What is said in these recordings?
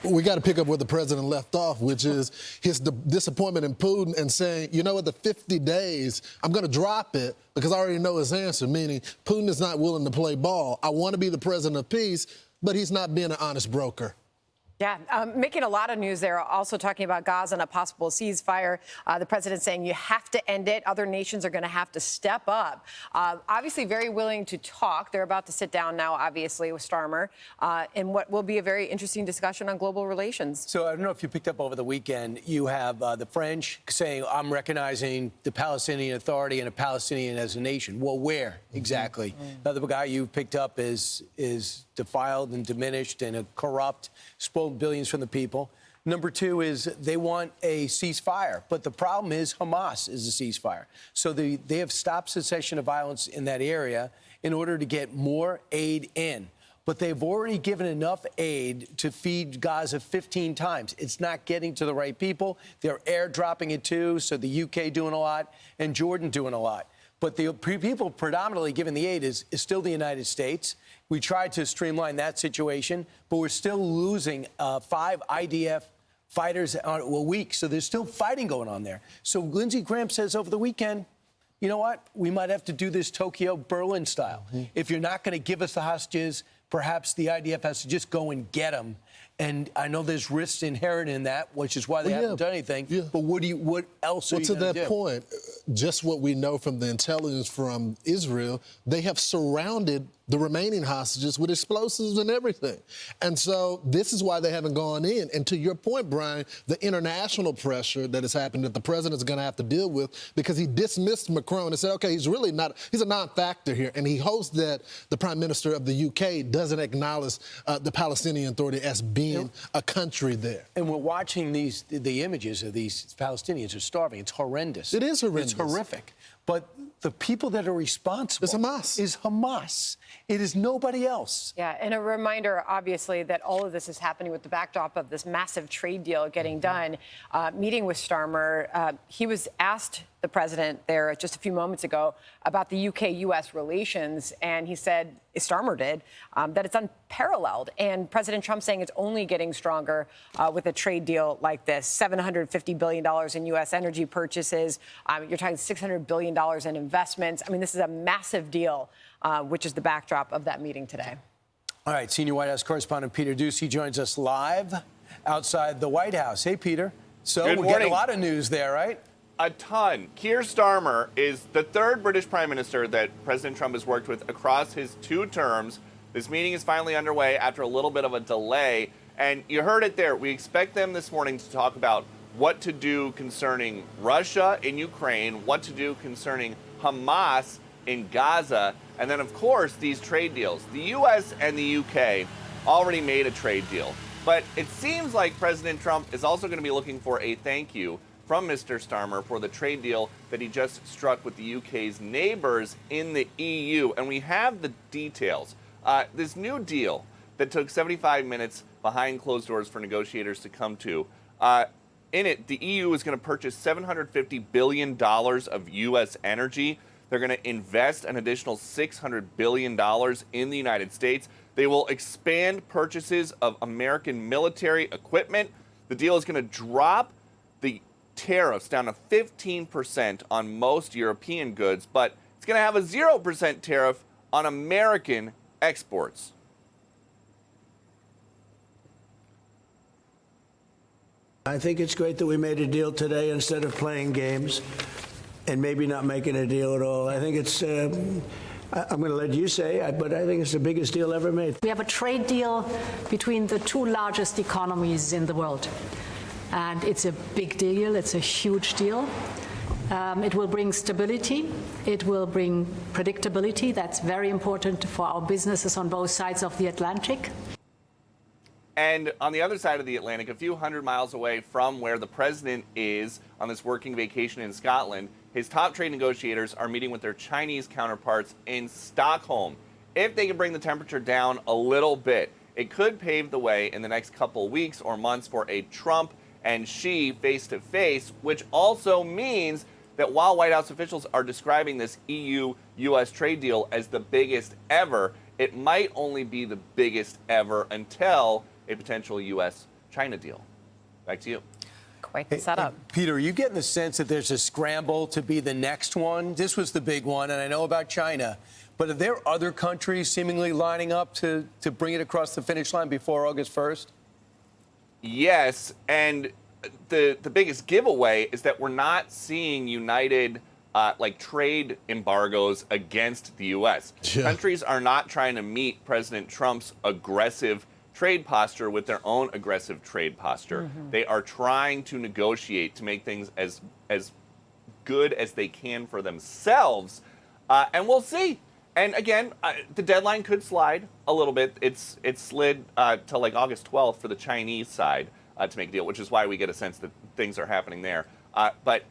We got to pick up where the president left off, which is his disappointment in Putin and saying, you know what, the 50 days, I'm going to drop it because I already know his answer, meaning Putin is not willing to play ball. I want to be the president of peace, but he's not being an honest broker. Yeah, making a lot of news there, also talking about Gaza and a possible ceasefire. The president saying you have to end it. Other nations are going to have to step up. Obviously very willing to talk. They're about to sit down now, obviously, with Starmer, in what will be a very interesting discussion on global relations. So I don't know if you picked up over the weekend, you have the French saying, I'm recognizing the Palestinian Authority and a Palestinian as a nation. Well, where exactly? Another guy you picked up is defiled and diminished and corrupt, spoiled billions from the people. Number two is they want a ceasefire. But the problem is Hamas is a ceasefire. So they have stopped cessation of violence in that area in order to get more aid in. But they've already given enough aid to feed Gaza 15 times. It's not getting to the right people. They're airdropping it too. So the UK doing a lot and Jordan doing a lot. But the people predominantly giving the aid is still the United States. We tried to streamline that situation, but we're still losing 5 IDF fighters a week. So there's still fighting going on there. So Lindsey Graham says over the weekend, you know what? We might have to do this Tokyo-Berlin style. If you're not going to give us the hostages, perhaps the IDF has to just go and get them. And I know there's risks inherent in that, which is why they haven't done anything. But what else are you going to do? To that point, just what we know from the intelligence from Israel, they have surrounded the remaining hostages with explosives and everything. And so this is why they haven't gone in. And to your point, Brian, the international pressure that has happened that the president's going to have to deal with, because he dismissed Macron and said, okay, he's a non-factor here. And he hopes that the prime minister of the UK doesn't acknowledge the Palestinian Authority as being a country there. And we're watching the images of these Palestinians who are starving. It's horrendous. It is horrendous. It's horrific. But the people that are responsible is Hamas. It is nobody else. Yeah, and a reminder, obviously, that all of this is happening with the backdrop of this massive trade deal getting done. Meeting with Starmer, he was asked, the president there just a few moments ago, about the UK-US relations, and he said, Starmer did, that it's unparalleled. And President Trump saying it's only getting stronger with a trade deal like this. $750 billion in U.S. energy purchases. You're talking $600 billion in investments. I mean, this is a massive deal, which is the backdrop of that meeting today. All right, senior White House correspondent Peter Doocy joins us live outside the White House. Hey, Peter. So we're getting a lot of news there, right? A ton. Keir Starmer is the third British Prime Minister that President Trump has worked with across his 2 terms. This meeting is finally underway after a little bit of a delay. And you heard it there. We expect them this morning to talk about what to do concerning Russia in Ukraine, what to do concerning Hamas in Gaza, and then, of course, these trade deals. The U.S. and the UK already made a trade deal. But it seems like President Trump is also going to be looking for a thank you from Mr. Starmer for the trade deal that he just struck with the UK's neighbors in the EU. And we have the details. This new deal that took 75 minutes behind closed doors for negotiators to come to. In it, the EU is going to purchase $750 billion of U.S. energy. They're going to invest an additional $600 billion in the United States. They will expand purchases of American military equipment. The deal is going to drop the tariffs down to 15% on most European goods, but it's going to have a 0% tariff on American exports. I think it's great that we made a deal today instead of playing games and maybe not making a deal at all. I think it's, I'm going to let you say, but I think it's the biggest deal ever made. We have a trade deal between the 2 largest economies in the world. And it's a big deal. It's a huge deal. It will bring stability. It will bring predictability. That's very important for our businesses on both sides of the Atlantic. And on the other side of the Atlantic, a few hundred miles away from where the president is on this working vacation in Scotland, his top trade negotiators are meeting with their Chinese counterparts in Stockholm. If they can bring the temperature down a little bit, it could pave the way in the next couple weeks or months for a Trump and Xi face-to-face, which also means that while White House officials are describing this EU-U.S. trade deal as the biggest ever, it might only be the biggest ever until a potential U.S. China deal. Back to you. Quite the setup. Peter, are you getting the sense that there's a scramble to be the next one? This was the big one, and I know about China. But are there other countries seemingly lining up to bring it across the finish line before August 1st? Yes, and the biggest giveaway is that we're not seeing united trade embargoes against the U.S. Yeah. Countries are not trying to meet President Trump's aggressive trade posture with their own aggressive trade posture. Mm-hmm. They are trying to negotiate to make things as good as they can for themselves, and we'll see. And again, the deadline could slide a little bit. It's slid to like August 12th for the Chinese side to make a deal, which is why we get a sense that things are happening there. But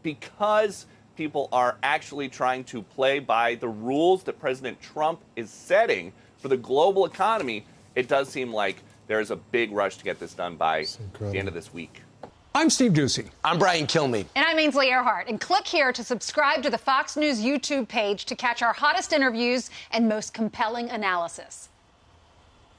because people are actually trying to play by the rules that President Trump is setting for the global economy, it does seem like there's a big rush to get this done by the end of this week. I'm Steve Doocy. I'm Brian Kilmeade. And I'm Ainsley Earhart. And click here to subscribe to the Fox News YouTube page to catch our hottest interviews and most compelling analysis.